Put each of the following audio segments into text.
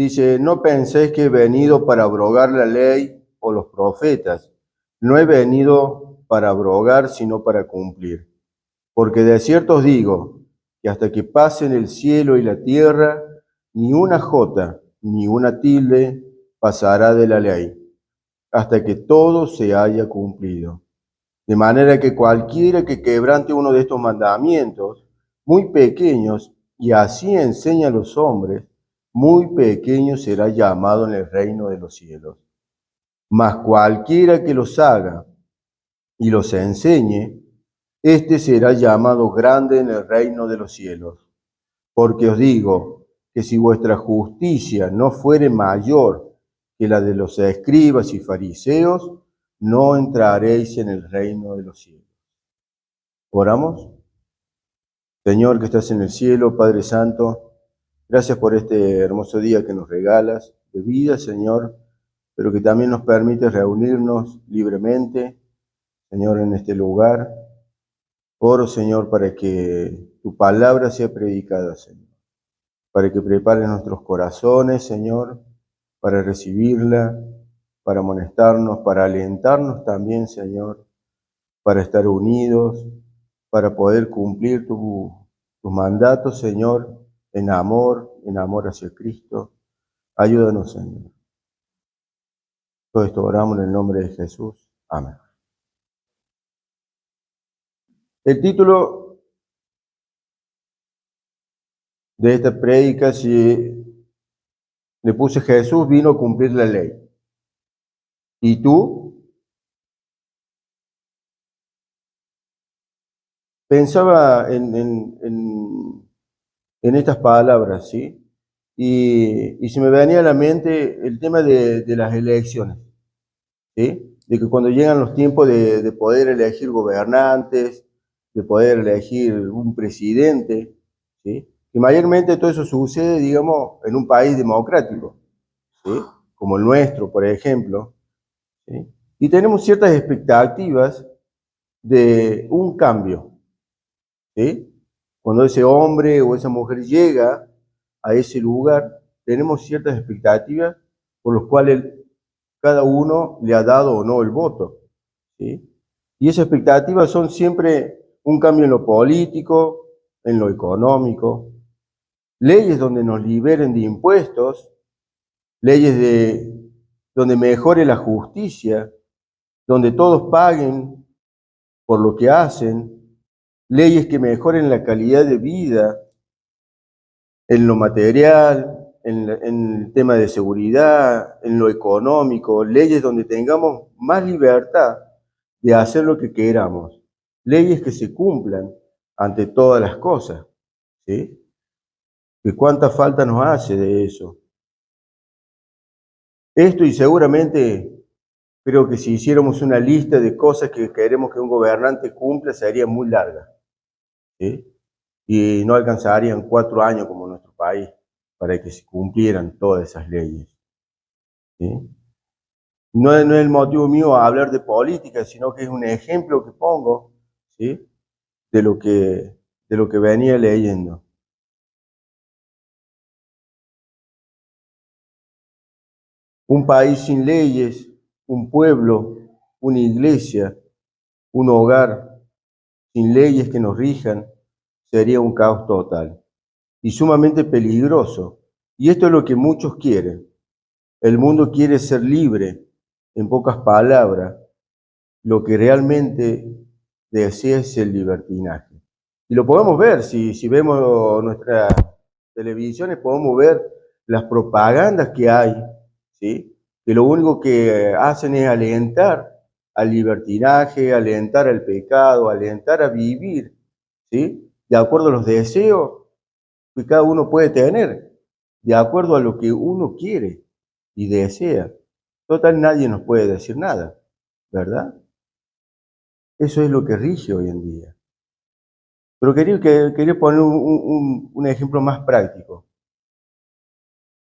Dice, no penséis que he venido para abrogar la ley o los profetas. No he venido para abrogar, sino para cumplir. Porque de cierto os digo, que hasta que pasen el cielo y la tierra, ni una jota, ni una tilde pasará de la ley, hasta que todo se haya cumplido. De manera que cualquiera que quebrante uno de estos mandamientos, muy pequeños, y así enseña a los hombres, muy pequeño será llamado en el reino de los cielos. Mas cualquiera que los haga y los enseñe, éste será llamado grande en el reino de los cielos. Porque os digo que si vuestra justicia no fuere mayor que la de los escribas y fariseos, no entraréis en el reino de los cielos. ¿Oramos? Señor que estás en el cielo, Padre Santo, gracias por este hermoso día que nos regalas de vida, Señor, pero que también nos permite reunirnos libremente, Señor, en este lugar. Oro, Señor, para que tu palabra sea predicada, Señor, para que prepares nuestros corazones, Señor, para recibirla, para amonestarnos, para alentarnos también, Señor, para estar unidos, para poder cumplir tus mandatos, Señor, en amor hacia Cristo. Ayúdanos, Señor. Todo esto oramos en el nombre de Jesús. Amén. El título de esta prédica le puse Jesús vino a cumplir la ley. ¿Y tú? Pensaba en estas palabras, ¿sí? Y se me venía a la mente el tema de las elecciones, ¿sí? De que cuando llegan los tiempos de poder elegir gobernantes, de poder elegir un presidente, ¿sí? Y mayormente todo eso sucede, digamos, en un país democrático, ¿sí? Como el nuestro, por ejemplo, ¿sí? Y tenemos ciertas expectativas de un cambio, ¿sí? Cuando ese hombre o esa mujer llega a ese lugar, tenemos ciertas expectativas por los cuales cada uno le ha dado o no el voto, ¿sí? Y esas expectativas son siempre un cambio en lo político, en lo económico, leyes donde nos liberen de impuestos, leyes donde mejore la justicia, donde todos paguen por lo que hacen, leyes que mejoren la calidad de vida en lo material, en el tema de seguridad, en lo económico, leyes donde tengamos más libertad de hacer lo que queramos, leyes que se cumplan ante todas las cosas, ¿sí? ¿Y cuánta falta nos hace de eso? Esto y seguramente creo que si hiciéramos una lista de cosas que queremos que un gobernante cumpla, sería muy larga, ¿sí? Y no alcanzarían 4 años como en nuestro país para que se cumplieran todas esas leyes, ¿sí? No es el motivo mío hablar de política, sino que es un ejemplo que pongo, ¿sí? de lo que venía leyendo. Un país sin leyes, un pueblo, una iglesia, un hogar sin leyes que nos rijan, sería un caos total y sumamente peligroso. Y esto es lo que muchos quieren. El mundo quiere ser libre, en pocas palabras, lo que realmente desea es el libertinaje. Y lo podemos ver, si vemos nuestras televisiones, podemos ver las propagandas que hay, ¿sí? Que lo único que hacen es alentar al libertinaje, alentar al pecado, alentar a vivir, ¿sí? De acuerdo a los deseos que cada uno puede tener, de acuerdo a lo que uno quiere y desea. Total, nadie nos puede decir nada, ¿verdad? Eso es lo que rige hoy en día. Pero quería poner un ejemplo más práctico.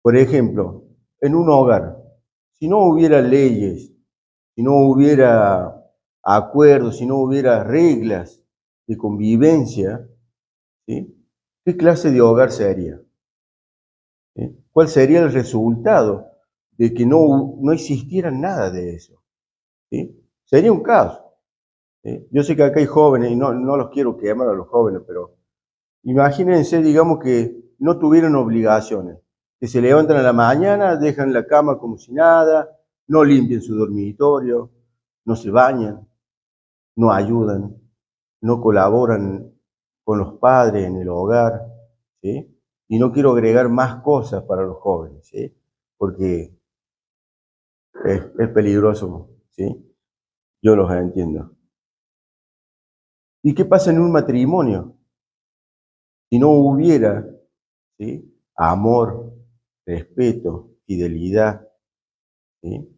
Por ejemplo, en un hogar, si no hubiera leyes, si no hubiera acuerdos, si no hubiera reglas de convivencia, ¿sí? ¿Qué clase de hogar sería? ¿Sí? ¿Cuál sería el resultado de que no existiera nada de eso? ¿Sí? Sería un caos. ¿Sí? Yo sé que acá hay jóvenes, y no los quiero quemar a los jóvenes, pero imagínense, digamos, que no tuvieran obligaciones, que se levantan a la mañana, dejan la cama como si nada, no limpian su dormitorio, no se bañan, no ayudan, no colaboran con los padres en el hogar, ¿sí? Y no quiero agregar más cosas para los jóvenes, ¿sí? Porque es peligroso, ¿sí? Yo los entiendo. ¿Y qué pasa en un matrimonio? Si no hubiera, ¿sí?, amor, respeto, fidelidad, ¿sí?,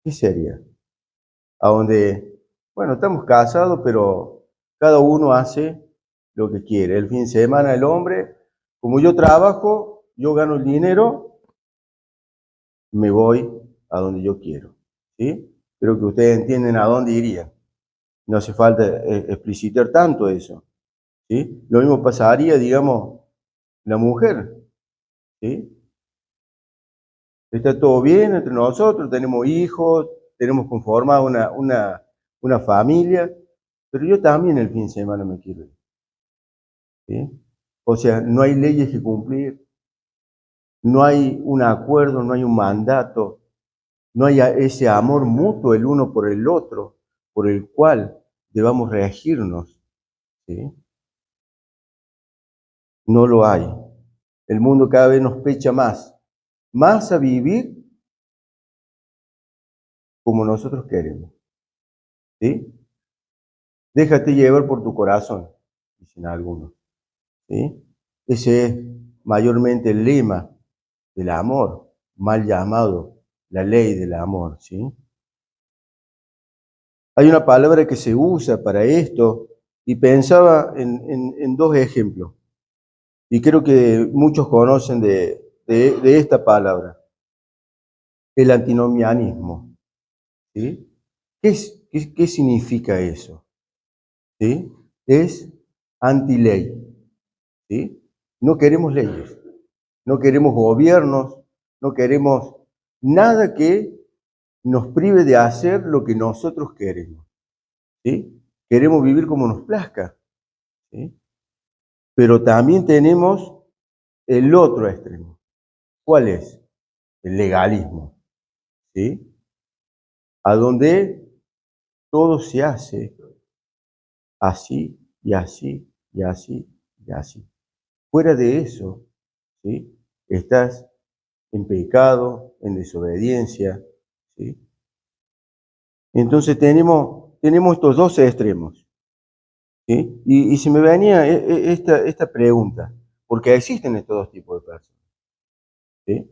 ¿qué sería? A donde, bueno, estamos casados, pero cada uno hace lo que quiere. El fin de semana el hombre, como yo trabajo, yo gano el dinero, me voy a donde yo quiero, ¿sí? Creo que ustedes entienden a dónde iría. No hace falta explicitar tanto eso, ¿sí? Lo mismo pasaría, digamos, la mujer, ¿sí? Está todo bien entre nosotros, tenemos hijos, tenemos conformada una familia, pero yo también el fin de semana me quiero ir, ¿sí? O sea, no hay leyes que cumplir, no hay un acuerdo, no hay un mandato, no hay ese amor mutuo el uno por el otro, por el cual debamos regirnos, ¿sí? No lo hay. El mundo cada vez nos pecha más a vivir como nosotros queremos, ¿sí? Déjate llevar por tu corazón, dicen algunos, ¿sí? Ese es mayormente el lema del amor, mal llamado la ley del amor, ¿sí? Hay una palabra que se usa para esto y pensaba en dos ejemplos, y creo que muchos conocen de esta palabra, el antinomianismo, ¿sí? ¿Qué significa eso? ¿Sí? Es antiley, ¿sí? No queremos leyes, no queremos gobiernos, no queremos nada que nos prive de hacer lo que nosotros queremos, ¿sí? Queremos vivir como nos plazca, ¿sí? Pero también tenemos el otro extremo. ¿Cuál es? El legalismo, ¿sí? A donde todo se hace así y así y así y así. Fuera de eso, ¿sí?, estás en pecado, en desobediencia, ¿sí? Entonces tenemos estos dos extremos, ¿sí? Y se me venía esta pregunta, porque existen estos dos tipos de personas, ¿sí?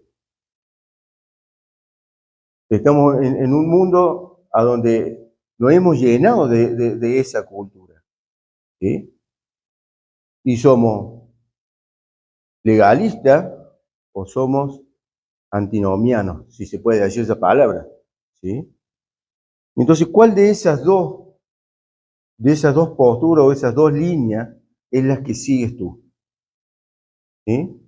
Estamos en un mundo a donde nos hemos llenado de esa cultura, ¿sí? Y somos legalistas o somos antinomianos, si se puede decir esa palabra, ¿sí? Entonces, ¿cuál de esas dos posturas o esas dos líneas es las que sigues tú? ¿Sí?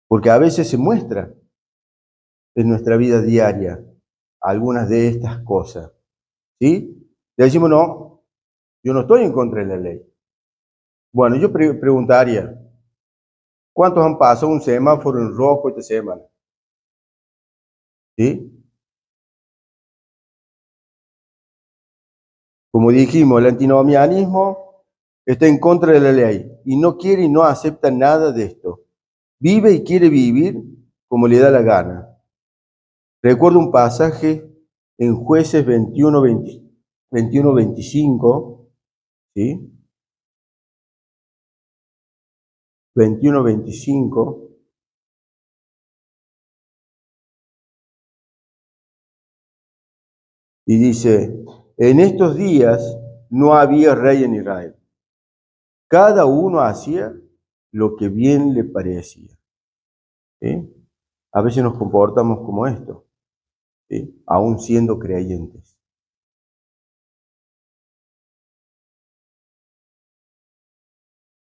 Porque a veces se muestra en nuestra vida diaria algunas de estas cosas, ¿sí? Le decimos, no, yo no estoy en contra de la ley. Bueno, yo preguntaría, ¿cuántos han pasado un semáforo en rojo esta semana? ¿Sí? Como dijimos, el antinomianismo está en contra de la ley y no quiere y no acepta nada de esto. Vive y quiere vivir como le da la gana. Recuerdo un pasaje en Jueces 21-25, ¿sí? 21-25, y dice, en estos días no había rey en Israel. Cada uno hacía lo que bien le parecía, ¿sí? A veces nos comportamos como esto, ¿sí?, aún siendo creyentes.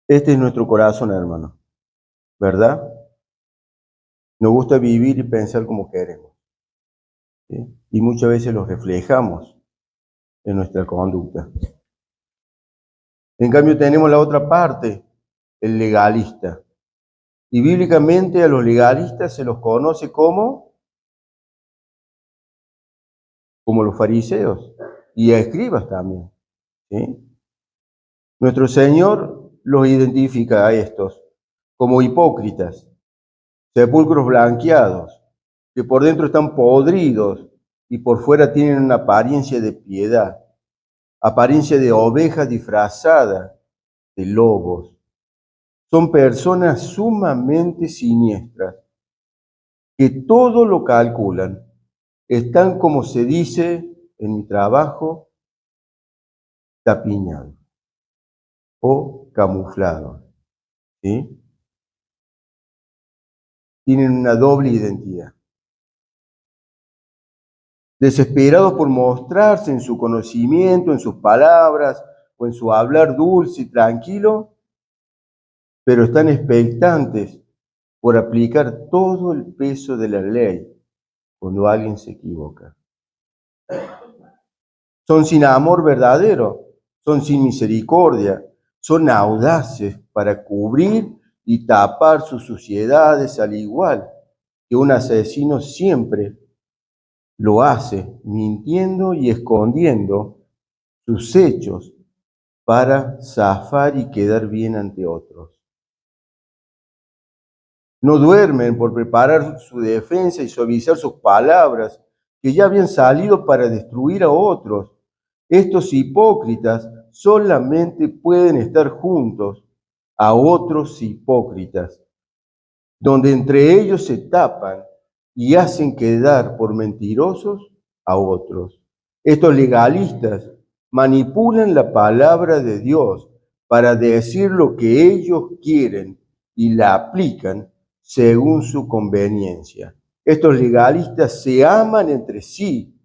Este es nuestro corazón, hermano, ¿verdad? Nos gusta vivir y pensar como queremos, ¿sí? Y muchas veces lo reflejamos en nuestra conducta. En cambio tenemos la otra parte, el legalista. Y bíblicamente a los legalistas se los conoce como los fariseos y a escribas también, ¿sí? Nuestro Señor los identifica a estos como hipócritas, sepulcros blanqueados, que por dentro están podridos y por fuera tienen una apariencia de piedad, apariencia de ovejas disfrazadas de lobos. Son personas sumamente siniestras, que todo lo calculan. Están, como se dice en mi trabajo, tapiñados o camuflados, ¿sí? Tienen una doble identidad. Desesperados por mostrarse en su conocimiento, en sus palabras o en su hablar dulce y tranquilo, pero están expectantes por aplicar todo el peso de la ley cuando alguien se equivoca. Son sin amor verdadero, son sin misericordia, son audaces para cubrir y tapar sus suciedades, al igual que un asesino siempre lo hace, mintiendo y escondiendo sus hechos para zafar y quedar bien ante otros. No duermen por preparar su defensa y suavizar sus palabras, que ya habían salido para destruir a otros. Estos hipócritas solamente pueden estar juntos a otros hipócritas, donde entre ellos se tapan y hacen quedar por mentirosos a otros. Estos legalistas manipulan la palabra de Dios para decir lo que ellos quieren y la aplican según su conveniencia. Estos legalistas se aman entre sí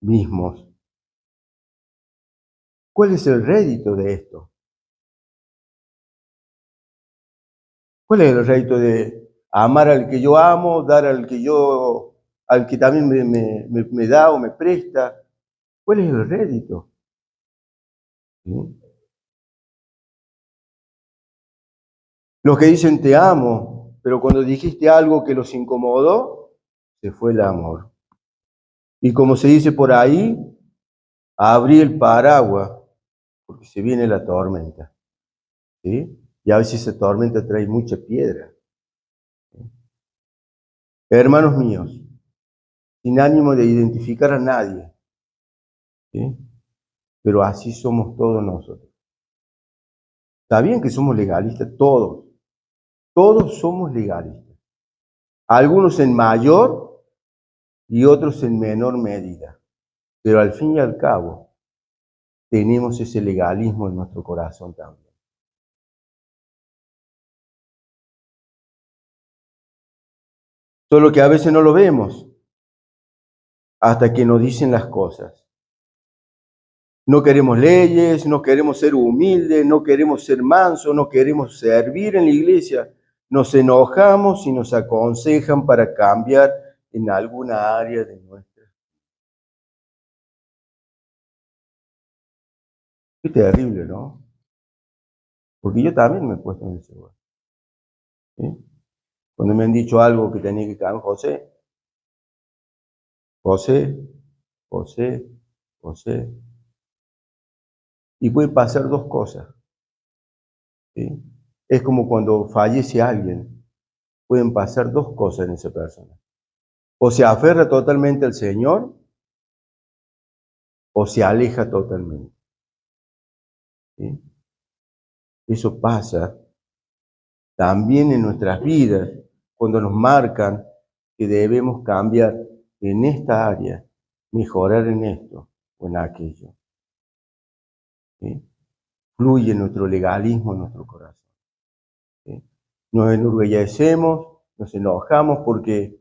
mismos. ¿Cuál es el rédito de esto? ¿Cuál es el rédito de amar al que yo amo, dar al que también me da o me presta? ¿Cuál es el rédito? ¿Sí? Los que dicen te amo, pero cuando dijiste algo que los incomodó, se fue el amor. Y como se dice por ahí, abrí el paraguas porque se viene la tormenta, ¿sí? Y a veces esa tormenta trae mucha piedra. Hermanos míos, sin ánimo de identificar a nadie, ¿sí? Pero así somos todos nosotros. Está bien que somos legalistas, todos somos legalistas. Algunos en mayor y otros en menor medida. Pero al fin y al cabo, tenemos ese legalismo en nuestro corazón también. Solo que a veces no lo vemos hasta que nos dicen las cosas. No queremos leyes, no queremos ser humildes, no queremos ser mansos, no queremos servir en la iglesia. Nos enojamos y nos aconsejan para cambiar en alguna área de nuestra. Qué terrible, ¿no? Porque yo también me he puesto en ese lugar, ¿sí? Cuando me han dicho algo que tenía que cambiar, José, José, José, José. Y pueden pasar dos cosas, ¿sí? Es como cuando fallece alguien, pueden pasar dos cosas en esa persona. O se aferra totalmente al Señor o se aleja totalmente, ¿sí? Eso pasa también en nuestras vidas cuando nos marcan que debemos cambiar en esta área, mejorar en esto o en aquello, ¿sí? Fluye nuestro legalismo en nuestro corazón, ¿sí? Nos enorgullecemos, nos enojamos porque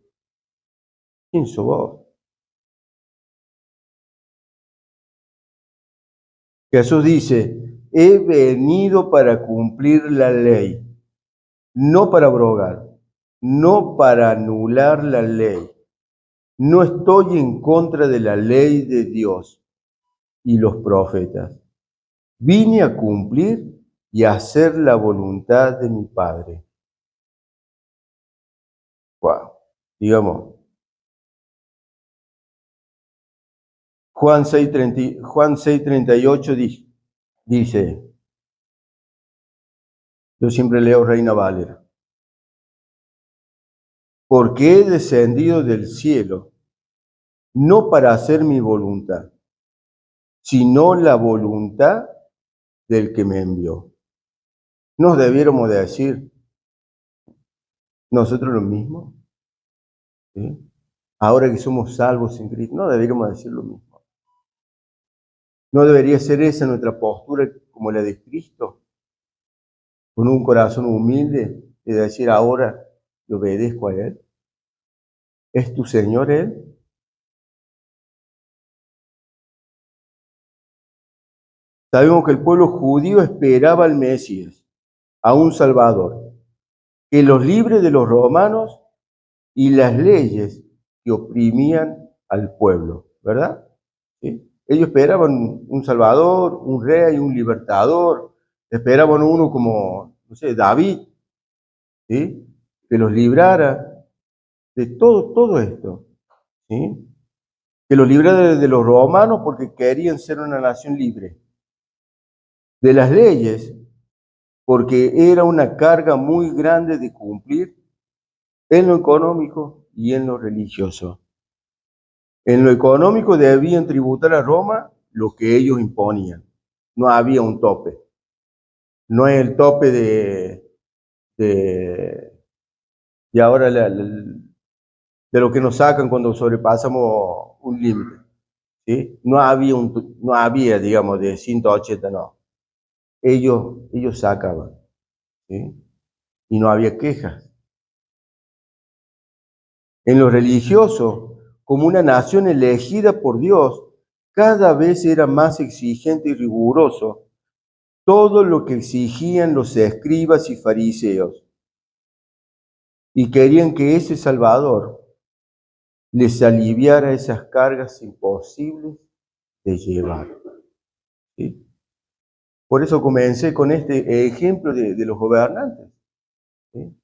¿quién sos vos? Jesús dice, he venido para cumplir la ley, no para abrogar. no para anular la ley. No estoy en contra de la ley de Dios y los profetas. Vine a cumplir y a hacer la voluntad de mi Padre. Wow. Digamos, Juan 6:38 dice, yo siempre leo Reina Valera, porque he descendido del cielo, no para hacer mi voluntad, sino la voluntad del que me envió. ¿Nos debiéramos de decir nosotros lo mismo? ¿Sí? Ahora que somos salvos en Cristo, no deberíamos decir lo mismo. ¿No debería ser esa nuestra postura como la de Cristo? Con un corazón humilde y decir ahora le obedezco a Él. ¿Es tu Señor Él? Sabemos que el pueblo judío esperaba al Mesías, a un Salvador, que los libre de los romanos y las leyes que oprimían al pueblo, ¿verdad? ¿Sí? Ellos esperaban un Salvador, un rey, un libertador, esperaban uno como, no sé, David, ¿sí? Que los librara de todo esto, ¿sí? Que los librara de los romanos porque querían ser una nación libre, de las leyes porque era una carga muy grande de cumplir en lo económico y en lo religioso. En lo económico debían tributar a Roma lo que ellos imponían. No había un tope. No es el tope de, de ahora de lo que nos sacan cuando sobrepasamos un límite. ¿Sí? No había, digamos, de 180, no. Ellos sacaban. ¿Sí? Y no había quejas. En lo religioso, como una nación elegida por Dios, cada vez era más exigente y riguroso todo lo que exigían los escribas y fariseos, y querían que ese Salvador les aliviara esas cargas imposibles de llevar. ¿Sí? Por eso comencé con este ejemplo de los gobernantes. ¿Sí?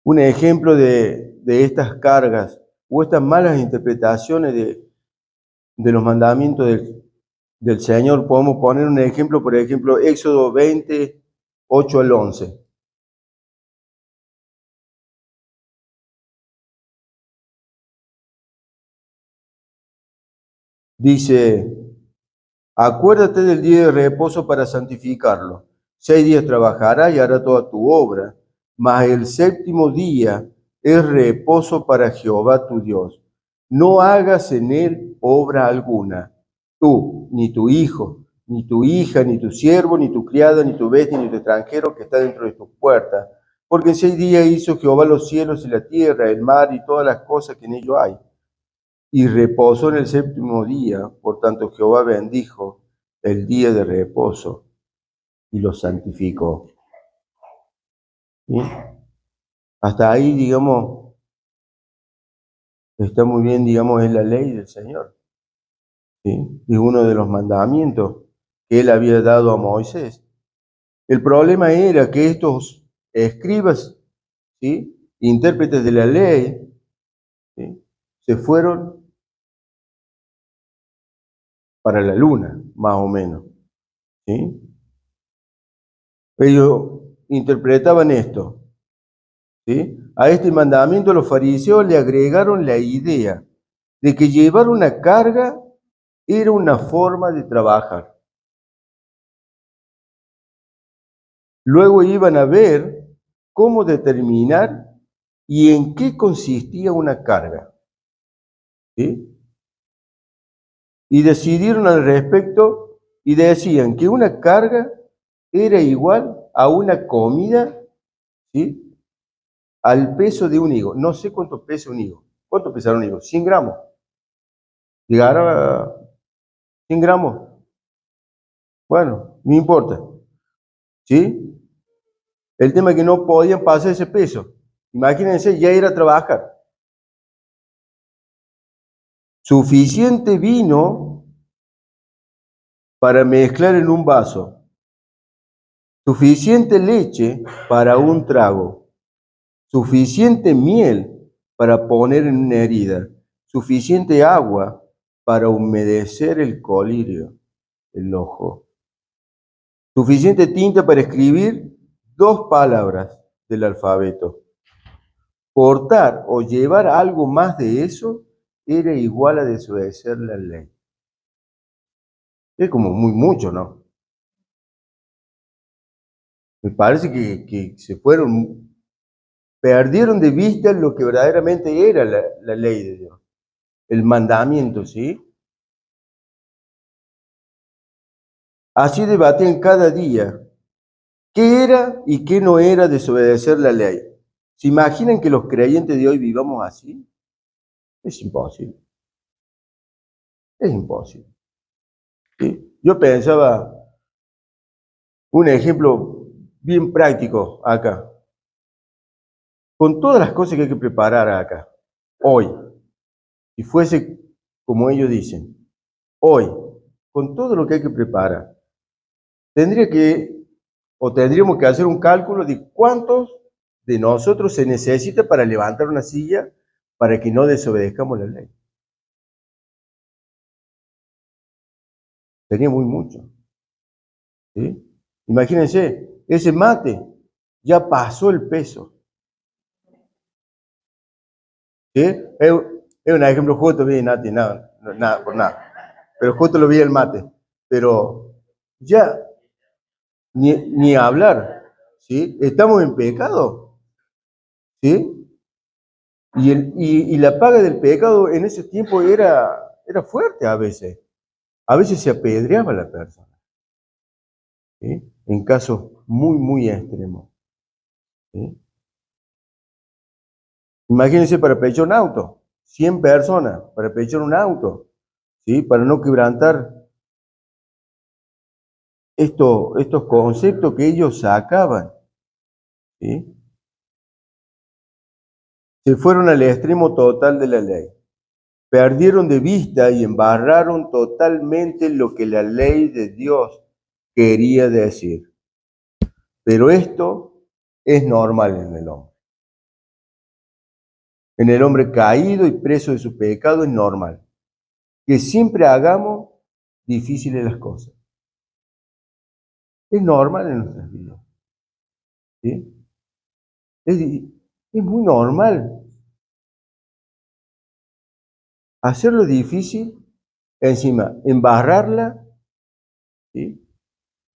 Un ejemplo de estas cargas o estas malas interpretaciones de los mandamientos del Señor. Podemos poner un ejemplo, por ejemplo, Éxodo 20, 8 al 11. Dice, acuérdate del día de reposo para santificarlo. 6 días trabajará y hará toda tu obra, mas el séptimo día es reposo para Jehová tu Dios. No hagas en él obra alguna, tú, ni tu hijo, ni tu hija, ni tu siervo, ni tu criada, ni tu bestia, ni tu extranjero que está dentro de tus puertas. Porque en 6 días hizo Jehová los cielos y la tierra, el mar y todas las cosas que en ellos hay. Y reposó en el séptimo día, por tanto Jehová bendijo el día de reposo y lo santificó. ¿Sí? Hasta ahí, digamos, está muy bien, digamos, es la ley del Señor. ¿Sí? Es uno de los mandamientos que él había dado a Moisés. El problema era que estos escribas, ¿sí?, intérpretes de la ley, ¿sí?, se fueron para la luna, más o menos. ¿Sí? Ellos interpretaban esto. ¿Sí? A este mandamiento los fariseos le agregaron la idea de que llevar una carga era una forma de trabajar. Luego iban a ver cómo determinar y en qué consistía una carga. ¿Sí? Y decidieron al respecto y decían que una carga era igual a una comida, ¿sí?, al peso de un higo. No sé cuánto pesa un higo. ¿Cuánto pesará un higo? 100 gramos. ¿Llegará a 100 gramos? Bueno, no importa. ¿Sí? El tema es que no podían pasar ese peso. Imagínense ya ir a trabajar. Suficiente vino para mezclar en un vaso. Suficiente leche para un trago. Suficiente miel para poner en una herida. Suficiente agua para humedecer el colirio, el ojo. Suficiente tinta para escribir 2 palabras del alfabeto. Cortar o llevar algo más de eso era igual a desobedecer la ley. Es como muy mucho, ¿no? Me parece que se fueron, perdieron de vista lo que verdaderamente era la ley de Dios, el mandamiento, ¿sí? Así debatían cada día qué era y qué no era desobedecer la ley. ¿Se imaginan que los creyentes de hoy vivamos así? Es imposible, es imposible. ¿Sí? Yo pensaba, un ejemplo bien práctico acá, con todas las cosas que hay que preparar acá, hoy, si fuese como ellos dicen, hoy, con todo lo que hay que preparar, tendríamos que hacer un cálculo de cuántos de nosotros se necesita para levantar una silla para que no desobedezcamos la ley. Sería muy mucho. ¿Sí? Imagínense, ese mate ya pasó el peso. ¿Sí? Es un ejemplo justo, bien, Nati, nada, nada, por nada. Pero justo lo vi el mate. Pero ya, ni hablar. ¿Sí? Estamos en pecado. ¿Sí? Y la paga del pecado en ese tiempo era fuerte a veces. A veces se apedreaba a la persona. ¿Sí? En casos muy, muy extremos. ¿Sí? Imagínense para pechar un auto, 100 personas para pechar un auto, ¿sí? Para no quebrantar estos conceptos que ellos sacaban, ¿sí? Se fueron al extremo total de la ley. Perdieron de vista y embarraron totalmente lo que la ley de Dios quería decir. Pero esto es normal en el hombre. En el hombre caído y preso de su pecado es normal. Que siempre hagamos difíciles las cosas. Es normal en nuestras vidas. ¿Sí? Es muy normal hacerlo difícil, encima embarrarla, ¿sí?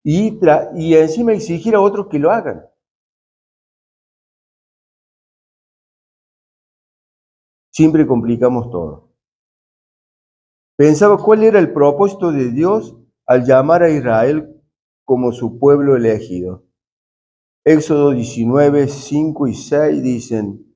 Y encima exigir a otros que lo hagan. Siempre complicamos todo. Pensaba cuál era el propósito de Dios al llamar a Israel como su pueblo elegido. Éxodo 19, 5 y 6 dicen: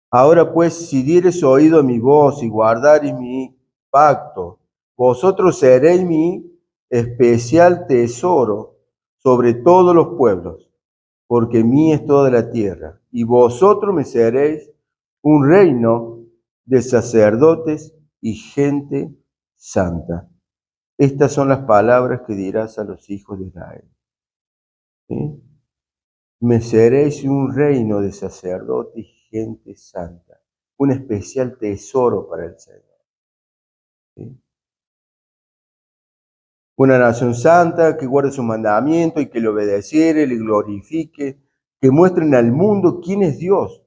ahora pues, si dieres oído a mi voz y guardares mi pacto, vosotros seréis mi especial tesoro sobre todos los pueblos, porque mí es toda la tierra, y vosotros me seréis un reino de sacerdotes y gente santa. Estas son las palabras que dirás a los hijos de Israel. ¿Sí? Me seréis un reino de sacerdotes y gente santa, un especial tesoro para el Señor. ¿Sí? Una nación santa que guarde su mandamiento y que le obedeciere, le glorifique, que muestren al mundo quién es Dios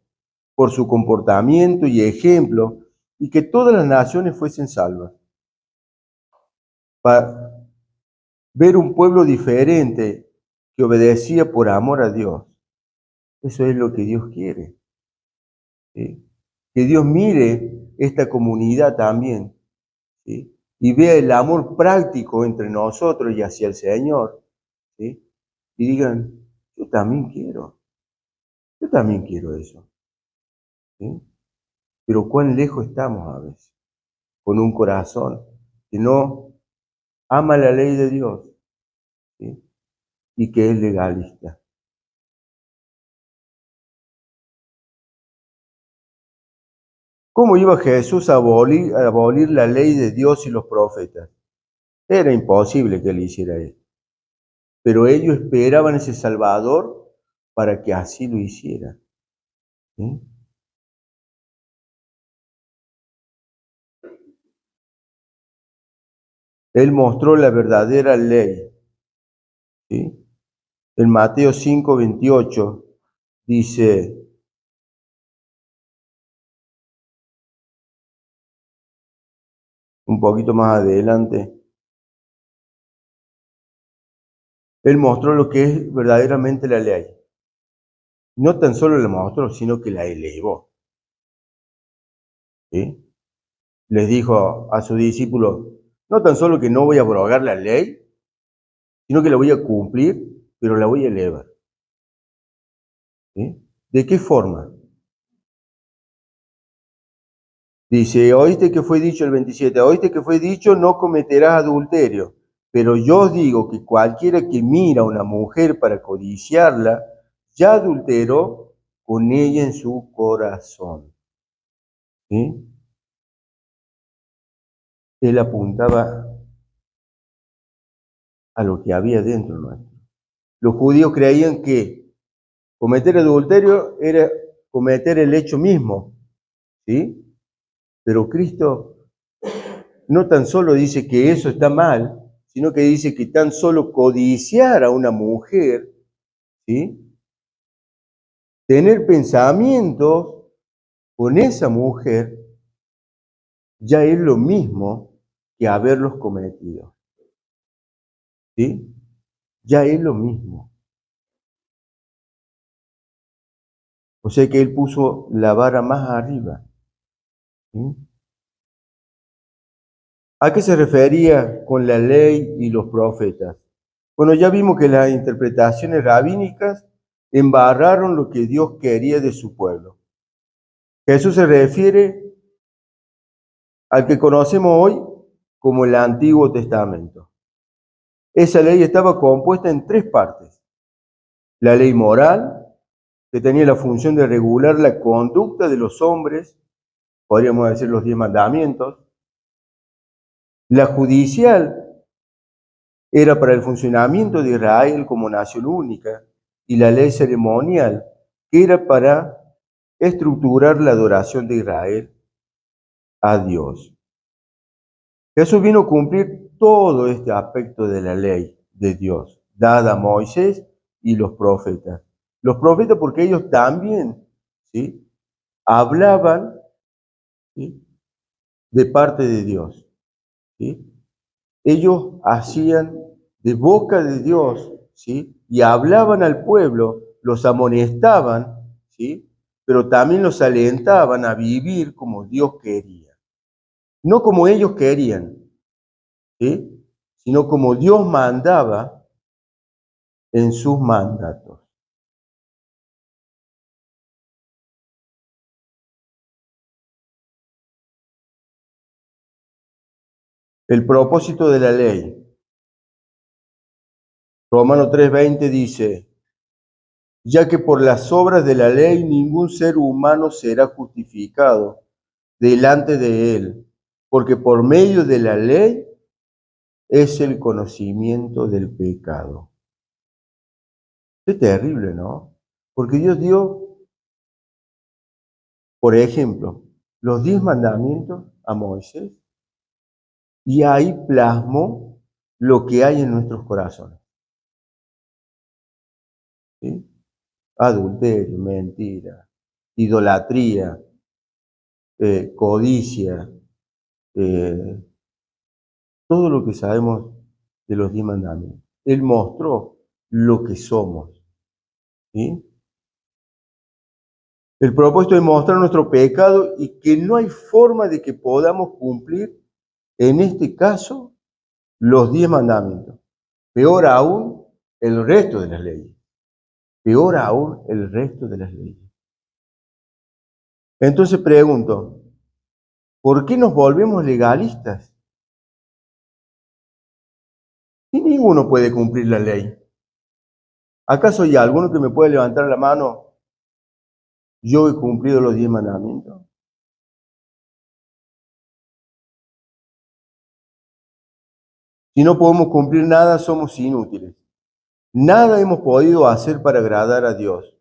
por su comportamiento y ejemplo, y que todas las naciones fuesen salvas. Para ver un pueblo diferente que obedecía por amor a Dios. Eso es lo que Dios quiere. ¿Sí? Que Dios mire esta comunidad también, ¿sí? Y vea el amor práctico entre nosotros y hacia el Señor, ¿sí? Y digan, yo también quiero eso, ¿sí? Pero cuán lejos estamos a veces, con un corazón que no ama la ley de Dios, ¿sí? Y que es legalista. ¿Cómo iba Jesús a abolir la ley de Dios y los profetas? Era imposible que él hiciera esto. Pero ellos esperaban ese Salvador para que así lo hiciera, ¿sí? Él mostró la verdadera ley, ¿sí? En Mateo 5:28 dice, un poquito más adelante, Él mostró lo que es verdaderamente la ley. No tan solo la mostró, sino que la elevó, ¿sí? Les dijo a sus discípulos, no tan solo que no voy a abrogar la ley, sino que la voy a cumplir, pero la voy a elevar, ¿sí? ¿De qué forma? Dice, oíste que fue dicho el 27, oíste que fue dicho, no cometerás adulterio. Pero yo os digo que cualquiera que mira a una mujer para codiciarla, ya adulteró con ella en su corazón, ¿sí? Él apuntaba a lo que había dentro nuestro. Los judíos creían que cometer adulterio era cometer el hecho mismo, ¿sí? Pero Cristo no tan solo dice que eso está mal, sino que dice que tan solo codiciar a una mujer, ¿sí? Tener pensamientos con esa mujer, ya es lo mismo que haberlos cometido, ¿sí? Ya es lo mismo. O sea que él puso la vara más arriba, ¿sí? ¿A qué se refería con la ley y los profetas? Bueno, ya vimos que las interpretaciones rabínicas embarraron lo que Dios quería de su pueblo. Jesús se refiere al que conocemos hoy como el Antiguo Testamento. Esa ley estaba compuesta en tres partes. La ley moral, que tenía la función de regular la conducta de los hombres, podríamos decir los 10 mandamientos. La judicial era para el funcionamiento de Israel como nación única, y la ley ceremonial, que era para estructurar la adoración de Israel a Dios. Jesús vino a cumplir todo este aspecto de la ley de Dios, dada a Moisés y los profetas. Los profetas porque ellos también, ¿sí?, hablaban, ¿sí?, de parte de Dios, ¿sí? Ellos hacían de boca de Dios, ¿sí?, y hablaban al pueblo, los amonestaban, ¿sí?, pero también los alentaban a vivir como Dios quería. No como ellos querían, ¿sí?, sino como Dios mandaba en sus mandatos. El propósito de la ley. Romanos 3:20 dice, ya que por las obras de la ley ningún ser humano será justificado delante de él, porque por medio de la ley es el conocimiento del pecado. Es terrible, ¿no? Porque Dios dio, por ejemplo, los 10 mandamientos a Moisés y ahí plasmó lo que hay en nuestros corazones, ¿sí? Adulterio, mentira, idolatría, codicia, eh, todo lo que sabemos de los 10 mandamientos. Él mostró lo que somos, ¿sí? El propósito es mostrar nuestro pecado y que no hay forma de que podamos cumplir, en este caso, los 10 mandamientos. Peor aún, el resto de las leyes. Peor aún, el resto de las leyes. Entonces pregunto, ¿Por qué nos volvemos legalistas? Y ninguno puede cumplir la ley. ¿Acaso hay alguno que me puede levantar la mano? Yo he cumplido los 10 mandamientos. Si no podemos cumplir nada, somos inútiles. Nada hemos podido hacer para agradar a Dios.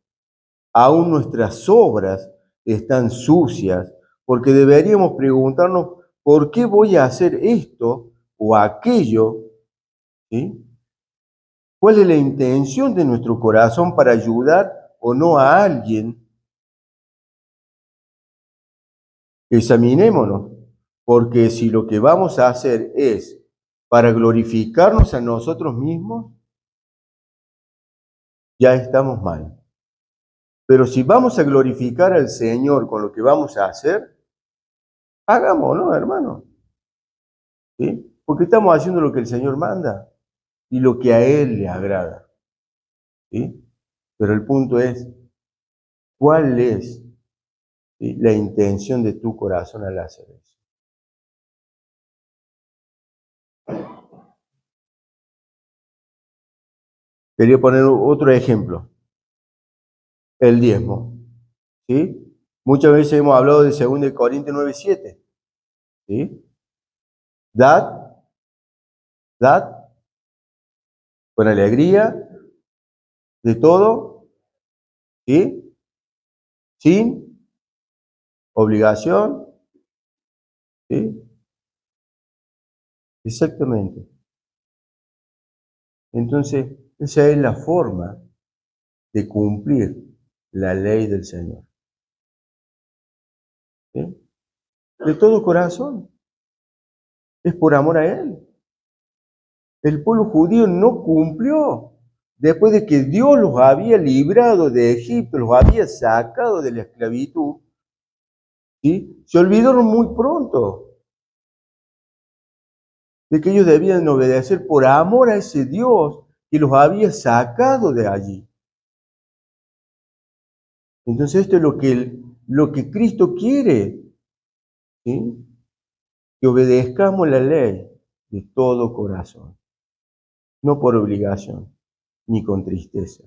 Aún nuestras obras están sucias, porque deberíamos preguntarnos, ¿por qué voy a hacer esto o aquello? ¿Sí? ¿Cuál es la intención de nuestro corazón para ayudar o no a alguien? Examinémonos, porque si lo que vamos a hacer es para glorificarnos a nosotros mismos, ya estamos mal. Pero si vamos a glorificar al Señor con lo que vamos a hacer, hagámoslo, hermano. ¿Sí? Porque estamos haciendo lo que el Señor manda y lo que a Él le agrada. ¿Sí? Pero el punto es, ¿cuál es, ¿sí?, la intención de tu corazón al hacer eso? Quería poner otro ejemplo, el diezmo. ¿Sí? Muchas veces hemos hablado de 2 Corintios 9:7. ¿Sí? Dad con alegría de todo, ¿sí? Sin obligación, ¿sí? Exactamente. Entonces, esa es la forma de cumplir la ley del Señor. ¿Sí? De todo corazón. Es por amor a Él. El pueblo judío no cumplió. Después de que Dios los había librado de Egipto, los había sacado de la esclavitud, ¿sí?, se olvidaron muy pronto de que ellos debían obedecer por amor a ese Dios que los había sacado de allí. Entonces esto es lo que Cristo quiere, ¿sí?, que obedezcamos la ley de todo corazón, no por obligación ni con tristeza,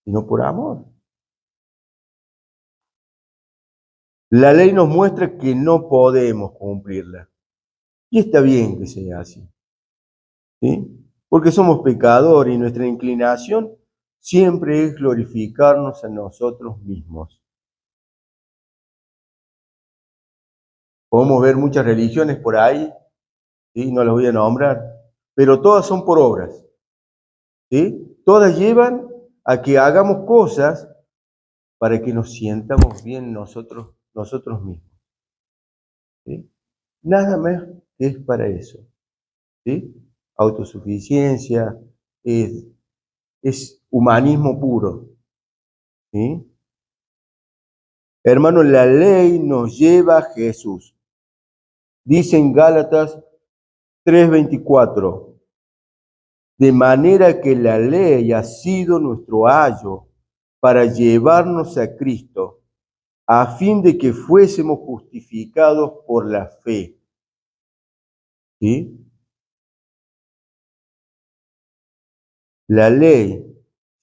sino por amor. La ley nos muestra que no podemos cumplirla. Y está bien que sea así, ¿sí? Porque somos pecadores y nuestra inclinación siempre es glorificarnos a nosotros mismos. Podemos ver muchas religiones por ahí, ¿sí?, no las voy a nombrar, pero todas son por obras, ¿sí? Todas llevan a que hagamos cosas para que nos sientamos bien nosotros mismos, ¿sí? Nada más es para eso, ¿sí? Autosuficiencia, es humanismo puro, ¿sí? Hermano, la ley nos lleva a Jesús. Dice en Gálatas 3:24, de manera que la ley ha sido nuestro ayo para llevarnos a Cristo, a fin de que fuésemos justificados por la fe. ¿Sí? La ley,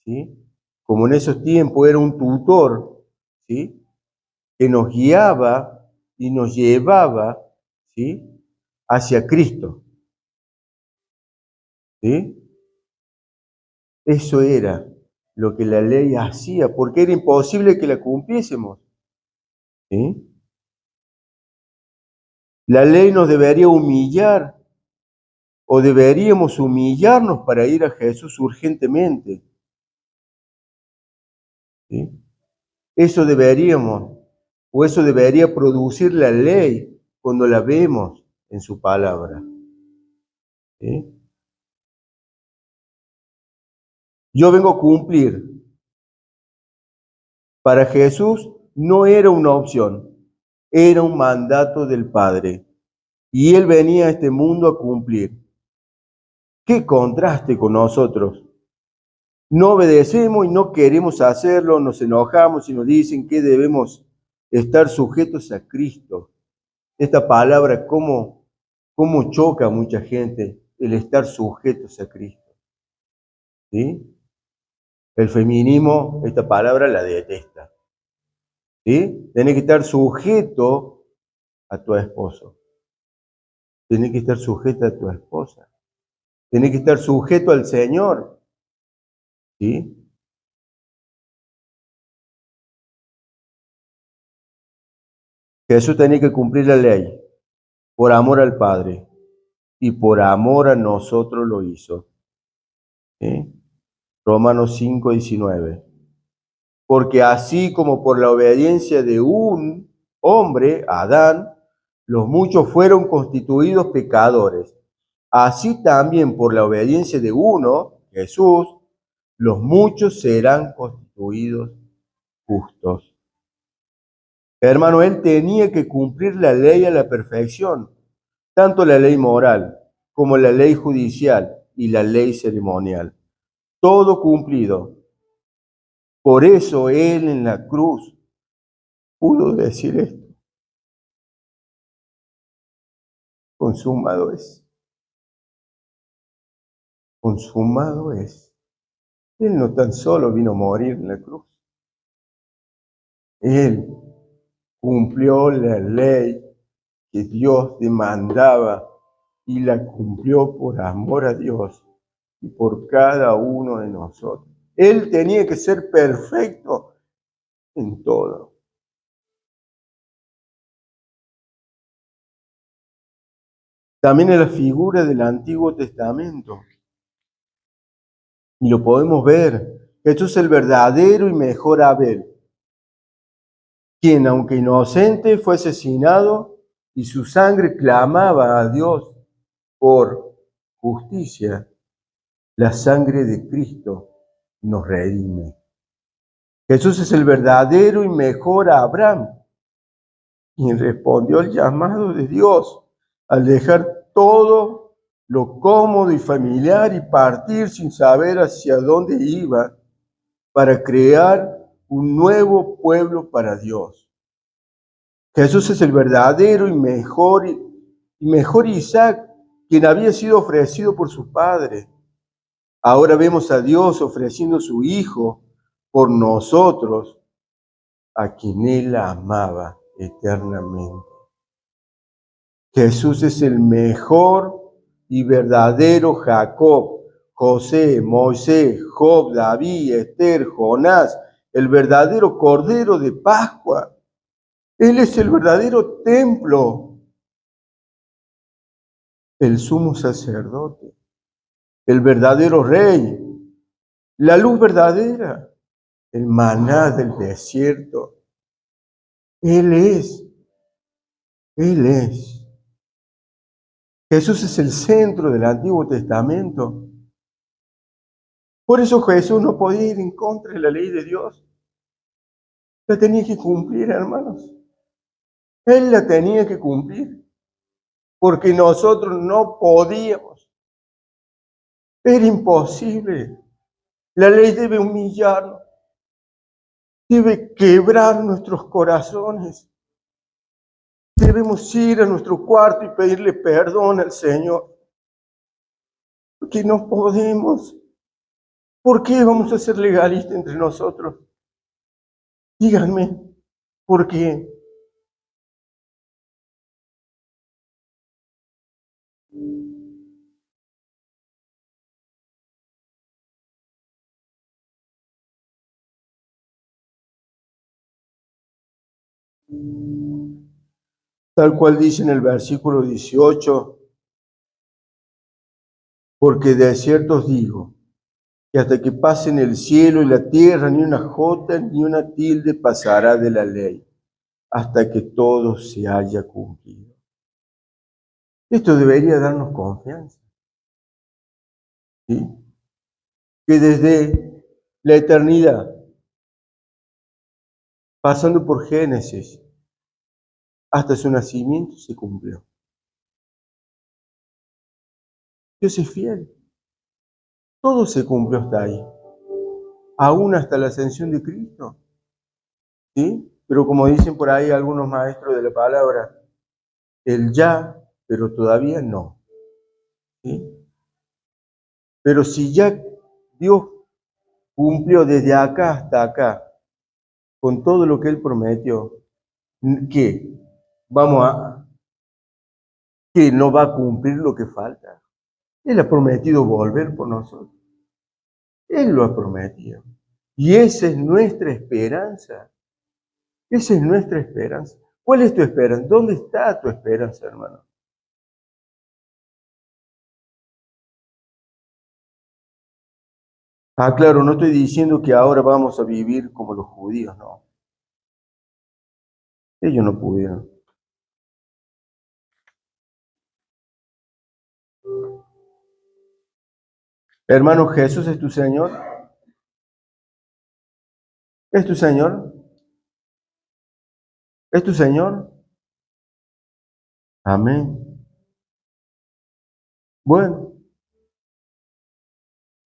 ¿sí?, como en esos tiempos era un tutor, ¿sí?, que nos guiaba y nos llevaba, ¿sí?, hacia Cristo, ¿sí? Eso era lo que la ley hacía, porque era imposible que la cumpliésemos, ¿sí? La ley nos debería humillar o deberíamos humillarnos para ir a Jesús urgentemente, ¿sí? Eso deberíamos, o eso debería producir la ley cuando la vemos en su palabra, ¿sí? Yo vengo a cumplir. Para Jesús no era una opción, era un mandato del Padre. Y Él venía a este mundo a cumplir. ¡Qué contraste con nosotros! No obedecemos y no queremos hacerlo, nos enojamos y nos dicen que debemos estar sujetos a Cristo. Esta palabra, cómo choca a mucha gente el estar sujetos a Cristo. ¿Sí? El feminismo, esta palabra la detesta. ¿Sí? Tenés que estar sujeto a tu esposo. Tenés que estar sujeta a tu esposa. Tenés que estar sujeto al Señor. ¿Sí? Jesús tenía que cumplir la ley por amor al Padre y por amor a nosotros lo hizo. ¿Sí? Romanos 5:19. Porque así como por la obediencia de un hombre, Adán, los muchos fueron constituidos pecadores, así también por la obediencia de uno, Jesús, los muchos serán constituidos justos. Hermano, él tenía que cumplir la ley a la perfección, tanto la ley moral como la ley judicial y la ley ceremonial. Todo cumplido. Por eso él en la cruz pudo decir esto: consumado es, consumado es. Él no tan solo vino a morir en la cruz, él cumplió la ley que Dios demandaba y la cumplió por amor a Dios y por cada uno de nosotros. Él tenía que ser perfecto en todo. También es la figura del Antiguo Testamento. Y lo podemos ver. Jesús es el verdadero y mejor Abel, quien, aunque inocente, fue asesinado y su sangre clamaba a Dios por justicia. La sangre de Cristo nos redime. Jesús es el verdadero y mejor Abraham, quien respondió al llamado de Dios al dejar todo lo cómodo y familiar y partir sin saber hacia dónde iba para crear un nuevo pueblo para Dios. Jesús es el verdadero y mejor Isaac, quien había sido ofrecido por su padre. Ahora vemos a Dios ofreciendo su Hijo por nosotros, a quien Él amaba eternamente. Jesús es el mejor y verdadero Jacob, José, Moisés, Job, David, Esther, Jonás, el verdadero Cordero de Pascua. Él es el verdadero templo, el sumo sacerdote, el verdadero rey, la luz verdadera, el maná del desierto. Él es, Él es. Jesús es el centro del Antiguo Testamento. Por eso Jesús no podía ir en contra de la ley de Dios. La tenía que cumplir, hermanos. Él la tenía que cumplir, porque nosotros no podíamos. Era imposible. La ley debe humillarnos, debe quebrar nuestros corazones. Debemos ir a nuestro cuarto y pedirle perdón al Señor, porque no podemos. ¿Por qué vamos a ser legalistas entre nosotros? Díganme, ¿por qué? Tal cual dice en el versículo 18, porque de cierto os digo, que hasta que pasen el cielo y la tierra, ni una jota ni una tilde pasará de la ley, hasta que todo se haya cumplido. Esto debería darnos confianza, ¿sí? Que desde la eternidad, pasando por Génesis, hasta su nacimiento se cumplió. Dios es fiel. Todo se cumplió hasta ahí, aún hasta la ascensión de Cristo, ¿sí? Pero como dicen por ahí algunos maestros de la palabra, el ya, pero todavía no. ¿Sí? Pero si ya Dios cumplió desde acá hasta acá con todo lo que Él prometió, ¿qué? ¿Que no va a cumplir lo que falta? Él ha prometido volver por nosotros. Él lo ha prometido. Y esa es nuestra esperanza. Esa es nuestra esperanza. ¿Cuál es tu esperanza? ¿Dónde está tu esperanza, hermano? Claro, no estoy diciendo que ahora vamos a vivir como los judíos, no. Ellos no pudieron. Hermano, Jesús es tu Señor. ¿Es tu Señor? ¿Es tu Señor? Amén. Bueno,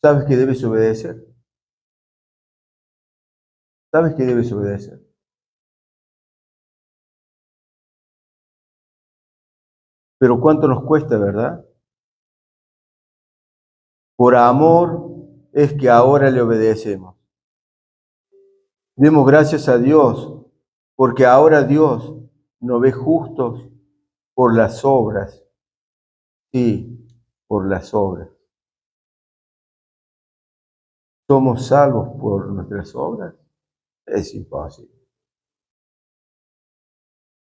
¿sabes que debes obedecer? ¿Sabes que debes obedecer? Pero ¿cuánto nos cuesta, verdad? Por amor es que ahora le obedecemos. Demos gracias a Dios, porque ahora Dios nos ve justos por las obras. Sí, por las obras. ¿Somos salvos por nuestras obras? Es imposible.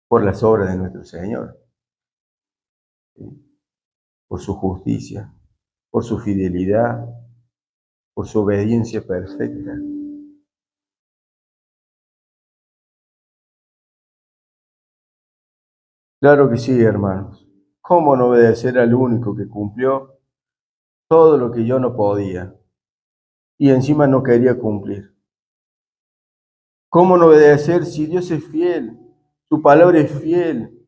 Por las obras de nuestro Señor, ¿sí? Por su justicia, por su fidelidad, por su obediencia perfecta. Claro que sí, hermanos. ¿Cómo no obedecer al único que cumplió todo lo que yo no podía y encima no quería cumplir? ¿Cómo no obedecer si Dios es fiel? Su palabra es fiel.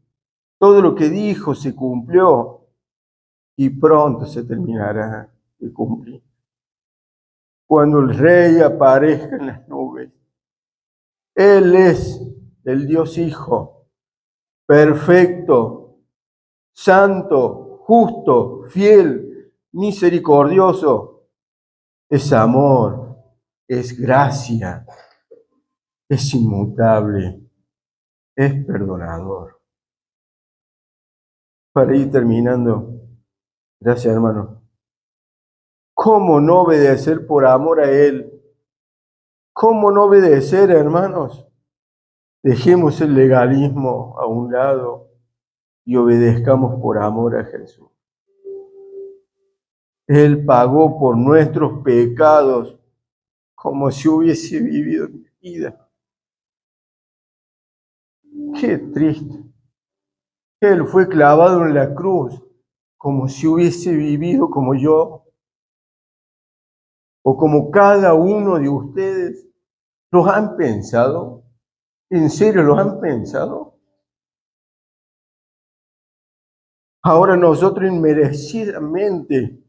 Todo lo que dijo se cumplió y pronto se terminará de cumplir. Cuando el Rey aparezca en las nubes, Él es el Dios Hijo, perfecto, santo, justo, fiel, misericordioso. Es amor, es gracia, es inmutable, es perdonador. Para ir terminando, gracias hermano. ¿Cómo no obedecer por amor a Él? ¿Cómo no obedecer, hermanos? Dejemos el legalismo a un lado y obedezcamos por amor a Jesús. Él pagó por nuestros pecados como si hubiese vivido mi vida. Qué triste. Él fue clavado en la cruz como si hubiese vivido como yo o como cada uno de ustedes. ¿Los han pensado? ¿En serio los han pensado? Ahora nosotros inmerecidamente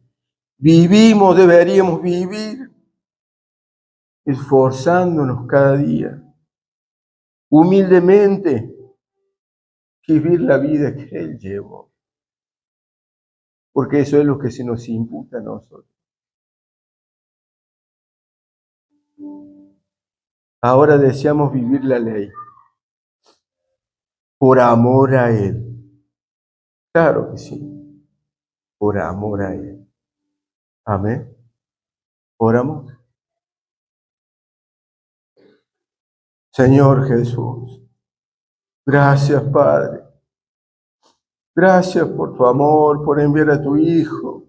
vivimos, deberíamos vivir, esforzándonos cada día, humildemente, vivir la vida que Él llevó. Porque eso es lo que se nos imputa a nosotros. Ahora deseamos vivir la ley por amor a Él. Claro que sí, por amor a Él. Amén. Oramos. Señor Jesús, gracias Padre. Gracias por tu amor, por enviar a tu Hijo.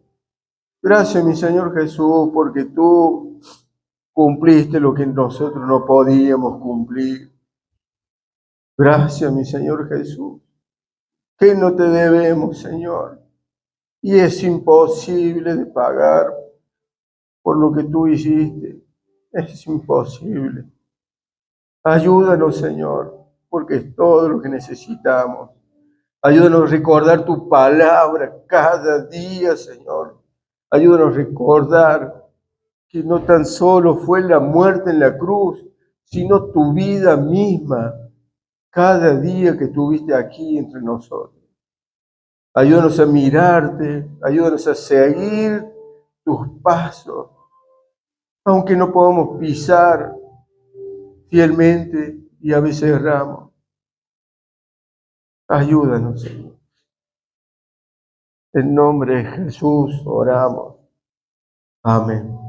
Gracias, mi Señor Jesús, porque tú cumpliste lo que nosotros no podíamos cumplir. Gracias, mi Señor Jesús. ¿Qué no te debemos, Señor? Y es imposible de pagar por lo que tú hiciste. Es imposible. Ayúdanos, Señor, porque es todo lo que necesitamos. Ayúdanos a recordar tu palabra cada día, Señor. Ayúdanos a recordar que no tan solo fue la muerte en la cruz, sino tu vida misma, cada día que estuviste aquí entre nosotros. Ayúdanos a mirarte, ayúdanos a seguir tus pasos, aunque no podamos pisar fielmente y a veces erramos. Ayúdanos, Señor. En nombre de Jesús oramos. Amén.